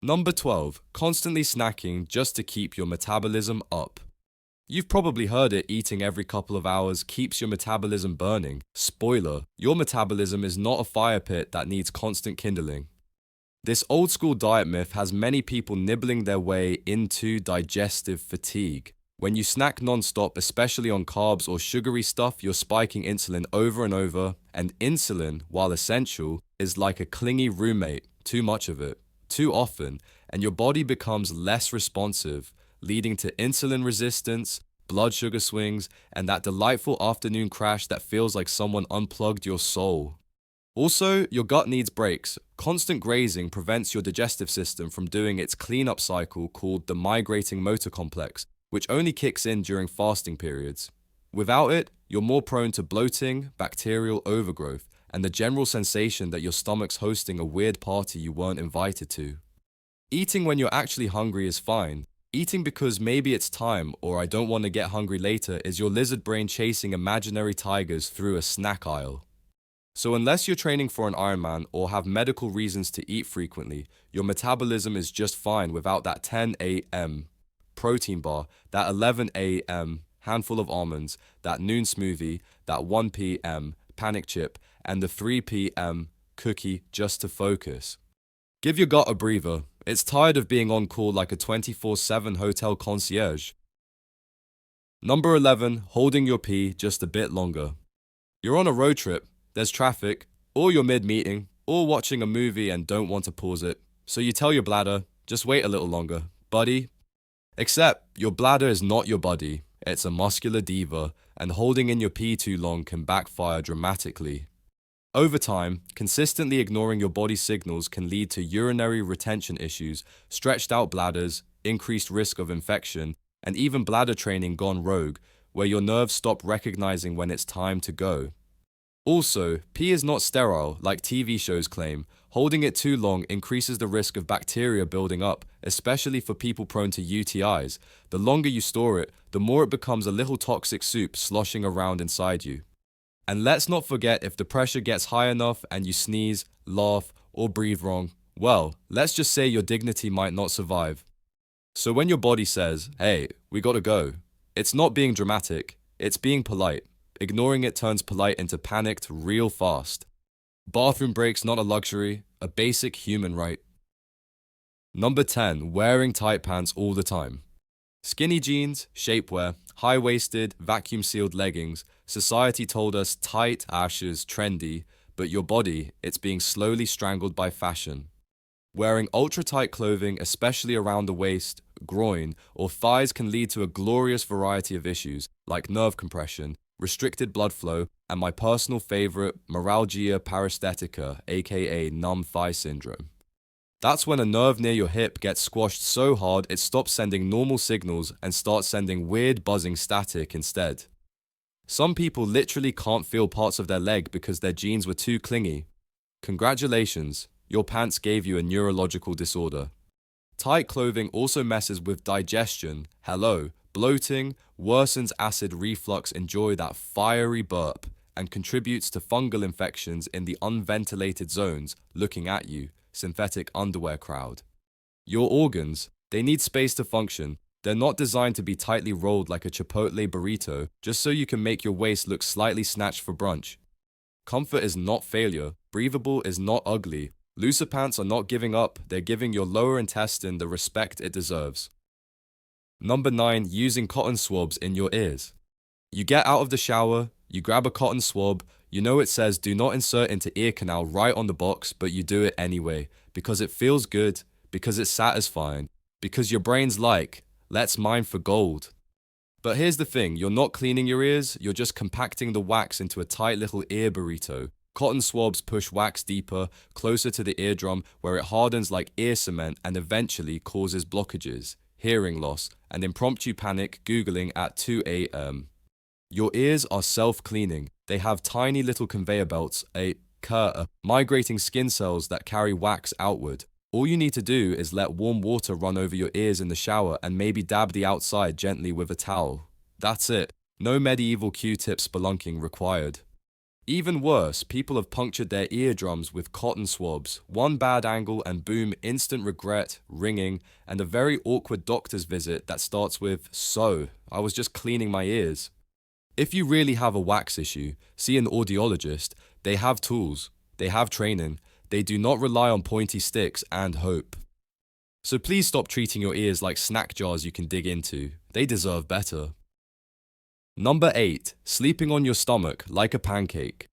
Number 12. Constantly snacking just to keep your metabolism up. You've probably heard it, eating every couple of hours keeps your metabolism burning. Spoiler, your metabolism is not a fire pit that needs constant kindling. This old school diet myth has many people nibbling their way into digestive fatigue. When you snack non-stop, especially on carbs or sugary stuff, you're spiking insulin over and over, and insulin, while essential, is like a clingy roommate, too much of it, too often, and your body becomes less responsive, leading to insulin resistance, blood sugar swings, and that delightful afternoon crash that feels like someone unplugged your soul. Also, your gut needs breaks. Constant grazing prevents your digestive system from doing its cleanup cycle called the migrating motor complex, which only kicks in during fasting periods. Without it, you're more prone to bloating, bacterial overgrowth, and the general sensation that your stomach's hosting a weird party you weren't invited to. Eating when you're actually hungry is fine. Eating because maybe it's time or I don't want to get hungry later is your lizard brain chasing imaginary tigers through a snack aisle. So unless you're training for an Ironman or have medical reasons to eat frequently, your metabolism is just fine without that 10 a.m. protein bar, that 11 a.m. handful of almonds, that noon smoothie, that 1 p.m. panic chip, and the 3 p.m. cookie just to focus. Give your gut a breather. It's tired of being on call like a 24/7 hotel concierge. Number 11. Holding your pee just a bit longer. You're on a road trip, there's traffic, or you're mid-meeting, or watching a movie and don't want to pause it, so you tell your bladder, just wait a little longer, buddy. Except, your bladder is not your buddy, it's a muscular diva, and holding in your pee too long can backfire dramatically. Over time, consistently ignoring your body's signals can lead to urinary retention issues, stretched out bladders, increased risk of infection, and even bladder training gone rogue, where your nerves stop recognizing when it's time to go. Also, pee is not sterile, like TV shows claim. Holding it too long increases the risk of bacteria building up, especially for people prone to UTIs. The longer you store it, the more it becomes a little toxic soup sloshing around inside you. And let's not forget, if the pressure gets high enough and you sneeze, laugh, or breathe wrong, well, let's just say your dignity might not survive. So when your body says, hey, we gotta go, it's not being dramatic, it's being polite. Ignoring it turns polite into panicked real fast. Bathroom breaks not a luxury, a basic human right. Number 10. Wearing tight pants all the time. Skinny jeans, shapewear, high-waisted, vacuum-sealed leggings. Society told us tight, ashes, trendy, but your body, it's being slowly strangled by fashion. Wearing ultra-tight clothing, especially around the waist, groin, or thighs can lead to a glorious variety of issues, like nerve compression, restricted blood flow, and my personal favorite, meralgia paresthetica, aka numb thigh syndrome. That's when a nerve near your hip gets squashed so hard it stops sending normal signals and starts sending weird buzzing static instead. Some people literally can't feel parts of their leg because their jeans were too clingy. Congratulations, your pants gave you a neurological disorder. Tight clothing also messes with digestion, bloating, worsens acid reflux, enjoy that fiery burp, and contributes to fungal infections in the unventilated zones looking at you, synthetic underwear crowd. Your organs, they need space to function. They're not designed to be tightly rolled like a Chipotle burrito just so you can make your waist look slightly snatched for brunch. Comfort is not failure. Breathable is not ugly. Looser pants are not giving up. They're giving your lower intestine the respect it deserves. Number 9. Using cotton swabs in your ears. You get out of the shower, you grab a cotton swab, you know it says do not insert into ear canal right on the box, but you do it anyway, because it feels good, because it's satisfying, because your brain's like, let's mine for gold. But here's the thing, you're not cleaning your ears, you're just compacting the wax into a tight little ear burrito. Cotton swabs push wax deeper, closer to the eardrum, where it hardens like ear cement and eventually causes blockages, hearing loss, and impromptu panic Googling at 2 a.m. Your ears are self-cleaning. They have tiny little conveyor belts, migrating skin cells that carry wax outward. All you need to do is let warm water run over your ears in the shower and maybe dab the outside gently with a towel. That's it. No medieval Q-tip spelunking required. Even worse, people have punctured their eardrums with cotton swabs. One bad angle and boom, instant regret, ringing, and a very awkward doctor's visit that starts with, "So, I was just cleaning my ears." If you really have a wax issue, see an audiologist. They have tools, they have training, they do not rely on pointy sticks and hope. So please stop treating your ears like snack jars you can dig into. They deserve better. Number 8. Sleeping on your stomach like a pancake.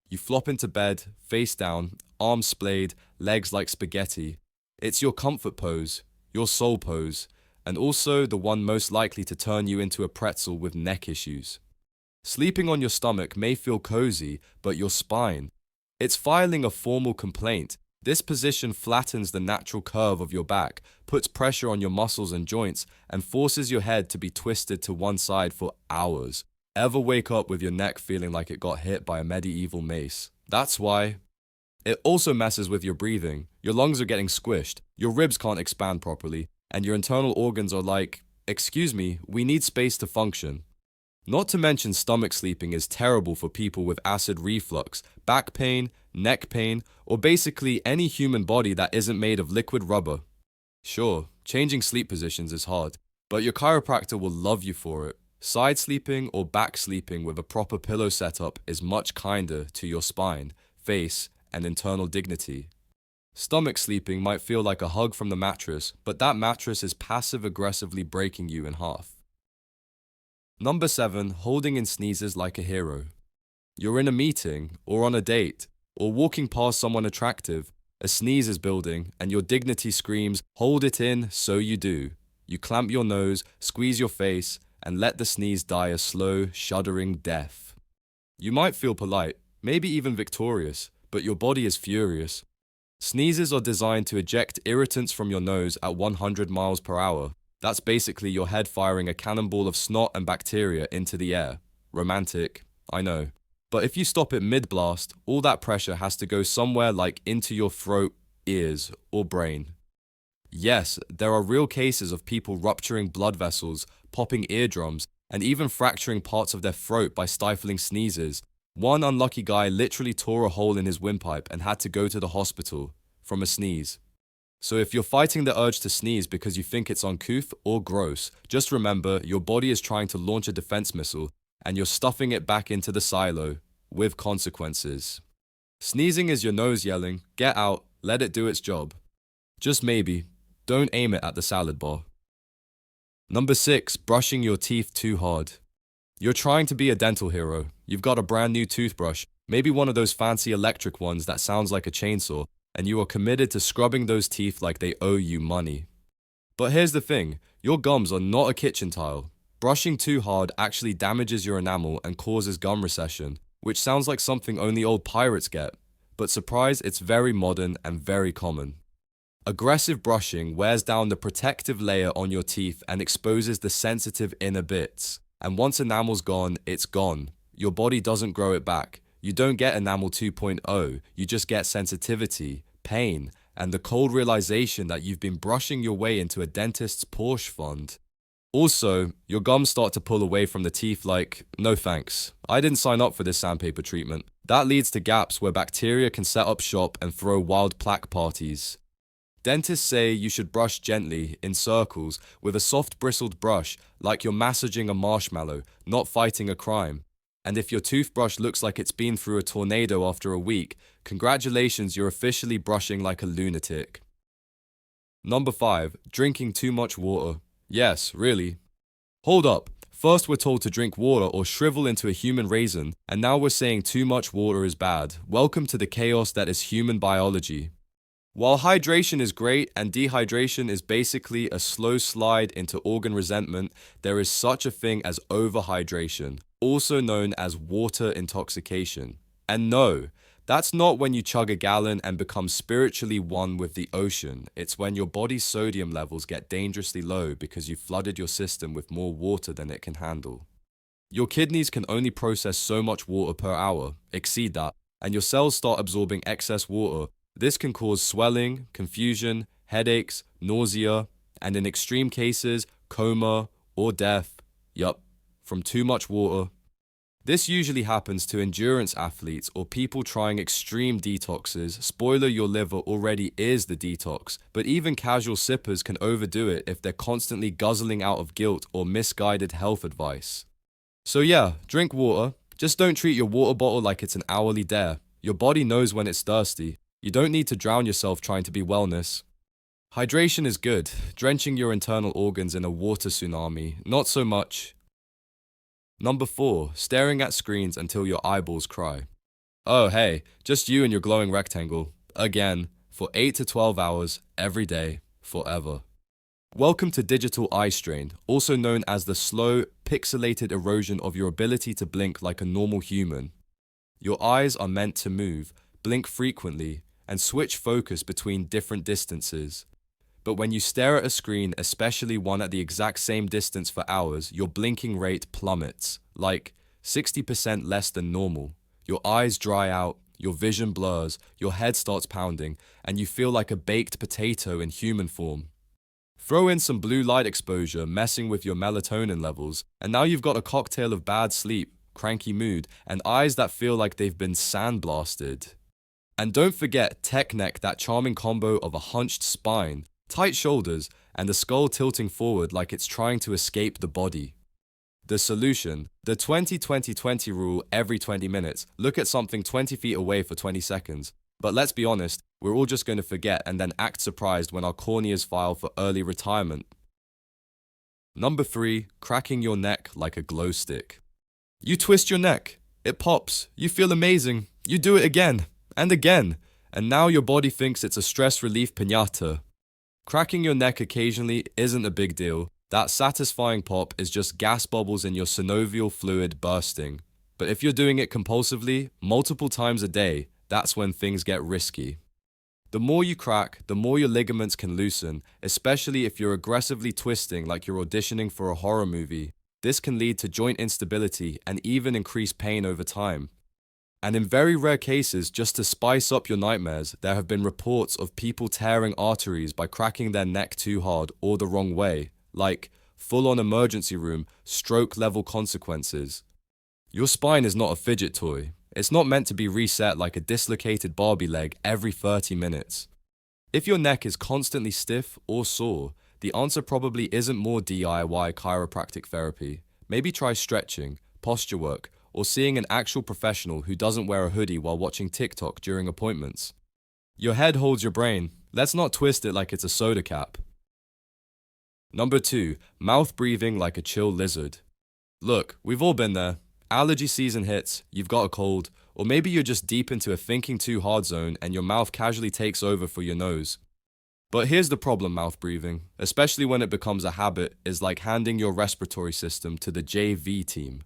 You flop into bed, face down, arms splayed, legs like spaghetti. It's your comfort pose, your soul pose, and also the one most likely to turn you into a pretzel with neck issues. Sleeping on your stomach may feel cozy, but your spine, it's filing a formal complaint. This position flattens the natural curve of your back, puts pressure on your muscles and joints, and forces your head to be twisted to one side for hours. Ever wake up with your neck feeling like it got hit by a medieval mace? That's why. It also messes with your breathing. Your lungs are getting squished, your ribs can't expand properly, and your internal organs are like, "Excuse me, we need space to function." Not to mention stomach sleeping is terrible for people with acid reflux, back pain, neck pain, or basically any human body that isn't made of liquid rubber. Sure, changing sleep positions is hard, but your chiropractor will love you for it. Side sleeping or back sleeping with a proper pillow setup is much kinder to your spine, face, and internal dignity. Stomach sleeping might feel like a hug from the mattress, but that mattress is passive-aggressively breaking you in half. Number 7. Holding in sneezes like a hero. You're in a meeting, or on a date, or walking past someone attractive. A sneeze is building, and your dignity screams, "Hold it in," so you do. You clamp your nose, squeeze your face, and let the sneeze die a slow, shuddering death. You might feel polite, maybe even victorious, but your body is furious. Sneezes are designed to eject irritants from your nose at 100 miles per hour. That's basically your head firing a cannonball of snot and bacteria into the air. Romantic, I know. But if you stop it mid-blast, all that pressure has to go somewhere like into your throat, ears, or brain. Yes, there are real cases of people rupturing blood vessels, popping eardrums, and even fracturing parts of their throat by stifling sneezes. One unlucky guy literally tore a hole in his windpipe and had to go to the hospital from a sneeze. So if you're fighting the urge to sneeze because you think it's uncouth or gross, just remember your body is trying to launch a defense missile and you're stuffing it back into the silo, with consequences. Sneezing is your nose yelling, "Get out, let it do its job." Just maybe, don't aim it at the salad bar. Number 6. Brushing your teeth too hard. You're trying to be a dental hero. You've got a brand new toothbrush, maybe one of those fancy electric ones that sounds like a chainsaw, and you are committed to scrubbing those teeth like they owe you money. But here's the thing, your gums are not a kitchen tile. Brushing too hard actually damages your enamel and causes gum recession, which sounds like something only old pirates get. But surprise, it's very modern and very common. Aggressive brushing wears down the protective layer on your teeth and exposes the sensitive inner bits. And once enamel's gone, it's gone. Your body doesn't grow it back. You don't get enamel 2.0, you just get sensitivity, pain, and the cold realization that you've been brushing your way into a dentist's Porsche fund. Also, your gums start to pull away from the teeth like, "No thanks, I didn't sign up for this sandpaper treatment." That leads to gaps where bacteria can set up shop and throw wild plaque parties. Dentists say you should brush gently, in circles, with a soft bristled brush, like you're massaging a marshmallow, not fighting a crime. And if your toothbrush looks like it's been through a tornado after a week, congratulations, you're officially brushing like a lunatic. Number 5. Drinking too much water. Yes, really. Hold up. First we're told to drink water or shrivel into a human raisin, and now we're saying too much water is bad. Welcome to the chaos that is human biology. While hydration is great and dehydration is basically a slow slide into organ resentment, there is such a thing as overhydration, also known as water intoxication. And no, that's not when you chug a gallon and become spiritually one with the ocean. It's when your body's sodium levels get dangerously low because you've flooded your system with more water than it can handle. Your kidneys can only process so much water per hour, exceed that, and your cells start absorbing excess water. This can cause swelling, confusion, headaches, nausea, and in extreme cases, coma or death. Yup, from too much water. This usually happens to endurance athletes or people trying extreme detoxes. Spoiler, your liver already is the detox, but even casual sippers can overdo it if they're constantly guzzling out of guilt or misguided health advice. So yeah, drink water. Just don't treat your water bottle like it's an hourly dare. Your body knows when it's thirsty. You don't need to drown yourself trying to be wellness. Hydration is good, drenching your internal organs in a water tsunami, not so much. Number 4, staring at screens until your eyeballs cry. Oh hey, just you and your glowing rectangle. Again, for 8 to 12 hours, every day, forever. Welcome to digital eye strain, also known as the slow, pixelated erosion of your ability to blink like a normal human. Your eyes are meant to move, blink frequently, and switch focus between different distances. But when you stare at a screen, especially one at the exact same distance for hours, your blinking rate plummets, like 60% less than normal. Your eyes dry out, your vision blurs, your head starts pounding, and you feel like a baked potato in human form. Throw in some blue light exposure, messing with your melatonin levels, and now you've got a cocktail of bad sleep, cranky mood, and eyes that feel like they've been sandblasted. And don't forget tech neck, that charming combo of a hunched spine, tight shoulders, and the skull tilting forward like it's trying to escape the body. The solution: the 20-20-20 rule. Every 20 minutes, look at something 20 feet away for 20 seconds. But let's be honest, we're all just going to forget and then act surprised when our corneas file for early retirement. Number 3, cracking your neck like a glow stick. You twist your neck, it pops, you feel amazing, you do it again, and now your body thinks it's a stress relief piñata. Cracking your neck occasionally isn't a big deal. That satisfying pop is just gas bubbles in your synovial fluid bursting. But if you're doing it compulsively, multiple times a day, that's when things get risky. The more you crack, the more your ligaments can loosen, especially if you're aggressively twisting like you're auditioning for a horror movie. This can lead to joint instability and even increased pain over time. And in very rare cases, just to spice up your nightmares, there have been reports of people tearing arteries by cracking their neck too hard or the wrong way, like full-on emergency room, stroke-level consequences. Your spine is not a fidget toy. It's not meant to be reset like a dislocated Barbie leg every 30 minutes. If your neck is constantly stiff or sore, the answer probably isn't more DIY chiropractic therapy. Maybe try stretching, posture work, or seeing an actual professional who doesn't wear a hoodie while watching TikTok during appointments. Your head holds your brain. Let's not twist it like it's a soda cap. Number 2, mouth breathing like a chill lizard. Look, we've all been there. Allergy season hits, you've got a cold, or maybe you're just deep into a thinking too hard zone and your mouth casually takes over for your nose. But here's the problem: mouth breathing, especially when it becomes a habit, is like handing your respiratory system to the JV team.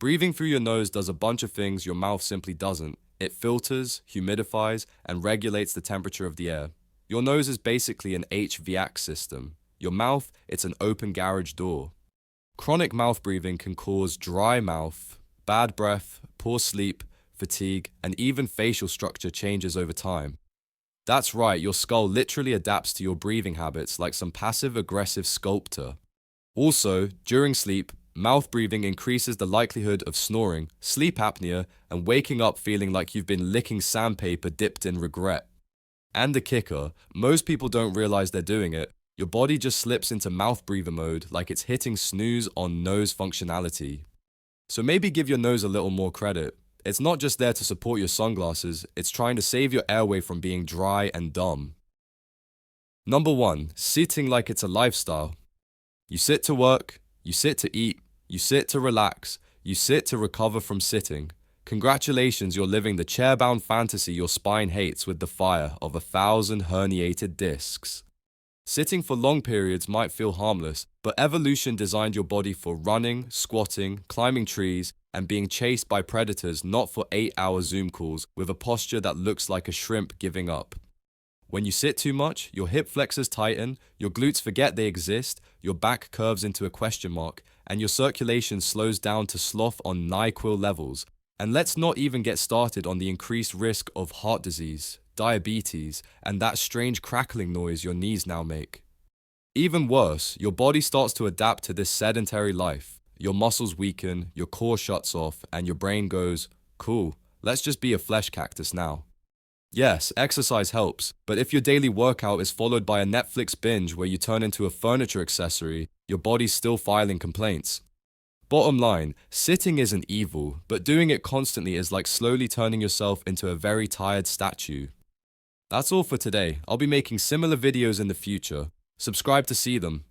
Breathing through your nose does a bunch of things your mouth simply doesn't. It filters, humidifies, and regulates the temperature of the air. Your nose is basically an HVAC system. Your mouth, it's an open garage door. Chronic mouth breathing can cause dry mouth, bad breath, poor sleep, fatigue, and even facial structure changes over time. That's right, your skull literally adapts to your breathing habits like some passive-aggressive sculptor. Also, during sleep, mouth breathing increases the likelihood of snoring, sleep apnea, and waking up feeling like you've been licking sandpaper dipped in regret. And the kicker: most people don't realize they're doing it. Your body just slips into mouth breather mode like it's hitting snooze on nose functionality. So maybe give your nose a little more credit. It's not just there to support your sunglasses, it's trying to save your airway from being dry and dumb. Number 1, sitting like it's a lifestyle. You sit to work, you sit to eat, you sit to relax, you sit to recover from sitting. Congratulations, you're living the chair-bound fantasy your spine hates with the fire of 1,000 herniated discs. Sitting for long periods might feel harmless, but evolution designed your body for running, squatting, climbing trees, and being chased by predators, not for 8-hour Zoom calls with a posture that looks like a shrimp giving up. When you sit too much, your hip flexors tighten, your glutes forget they exist, your back curves into a question mark, and your circulation slows down to sloth on NyQuil levels. And let's not even get started on the increased risk of heart disease, diabetes, and that strange crackling noise your knees now make. Even worse, your body starts to adapt to this sedentary life. your muscles weaken, your core shuts off, and your brain goes, cool, let's just be a flesh cactus now. Yes, exercise helps, but if your daily workout is followed by a Netflix binge where you turn into a furniture accessory, your body's still filing complaints. Bottom line, sitting isn't evil, but doing it constantly is like slowly turning yourself into a very tired statue. That's all for today. I'll be making similar videos in the future. Subscribe to see them.